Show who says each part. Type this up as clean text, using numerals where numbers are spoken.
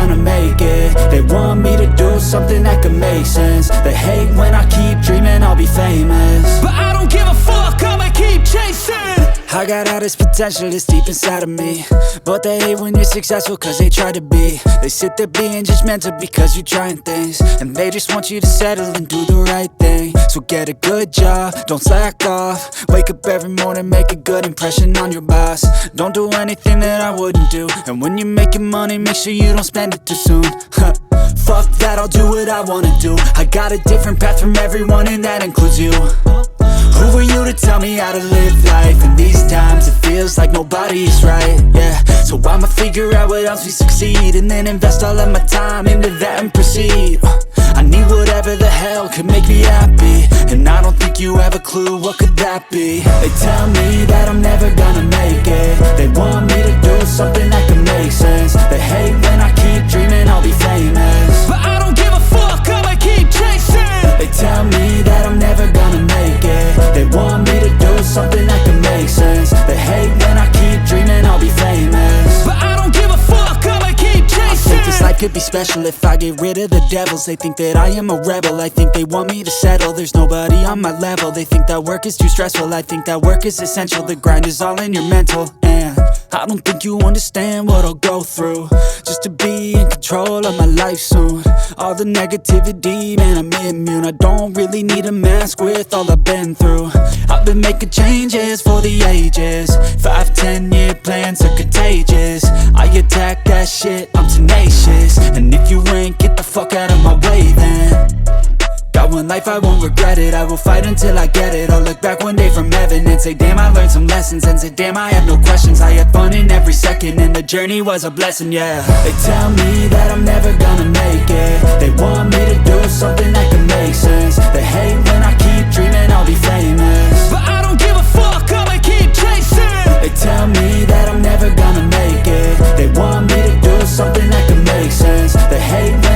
Speaker 1: gonna make it. They want me to do something that could make sense. They hate when I keep dreaming I'll be famous,
Speaker 2: but I don't give a fuck, I'ma keep chasing.
Speaker 1: I got all this potential that's deep inside of me, but they hate when you're successful cause they try to be. They sit there being judgmental because you're trying things, and they just want you to settle and do the right thing. So get a good job, don't slack off. Wake up every morning, make a good impression on your boss. Don't do anything that I wouldn't do, and when you're making money, make sure you don't spend it too soon. Fuck that, I'll do what I wanna do. I got a different path from everyone, and that includes you. Who are you to tell me how to live life? In these times it feels like nobody's right, yeah. So I'ma figure out what else we succeed, and then invest all of my time into that and proceed. I need whatever the hell could make me happy, and I don't think you have a clue what could that be. They tell me that I'm never gonna make it. They want me to do something that can make sense. They hate when I keep dreaming I'll be famous,
Speaker 2: but I don't give a fuck, I'ma keep chasing.
Speaker 1: They tell me that I'm never gonna make it. They want me to do something that can make sense. They hate when I keep dreaming I'll be famous,
Speaker 2: but I don't give a fuck, I'ma keep chasing.
Speaker 1: I think this life could be special if I get rid of the devils. They think that I am a rebel, I think they want me to settle. There's nobody on my level. They think that work is too stressful, I think that work is essential. The grind is all in your mental, and I don't think you understand what I'll go through just to be in control of my life soon. All the negativity, man, I'm immune. I don't really need a mask with all I've been through. I've been making changes for the ages. 5-10 year plans are contagious. I attack that shit, I'm tenacious. And if you ain't, get the fuck out of my way then. Got one life, I won't regret it. I will fight until I get it. I'll look back one day from heaven and say, damn, I learned some lessons. And say, damn, I have no questions. I had fun in every second, and the journey was a blessing, yeah. They tell me that I'm never gonna make it. They want me to do something that can make sense. They hate when I keep dreaming I'll be famous,
Speaker 2: but I don't give a fuck, I'ma keep chasing.
Speaker 1: They tell me that I'm never gonna make it. They want me to do something that can make sense. They hate when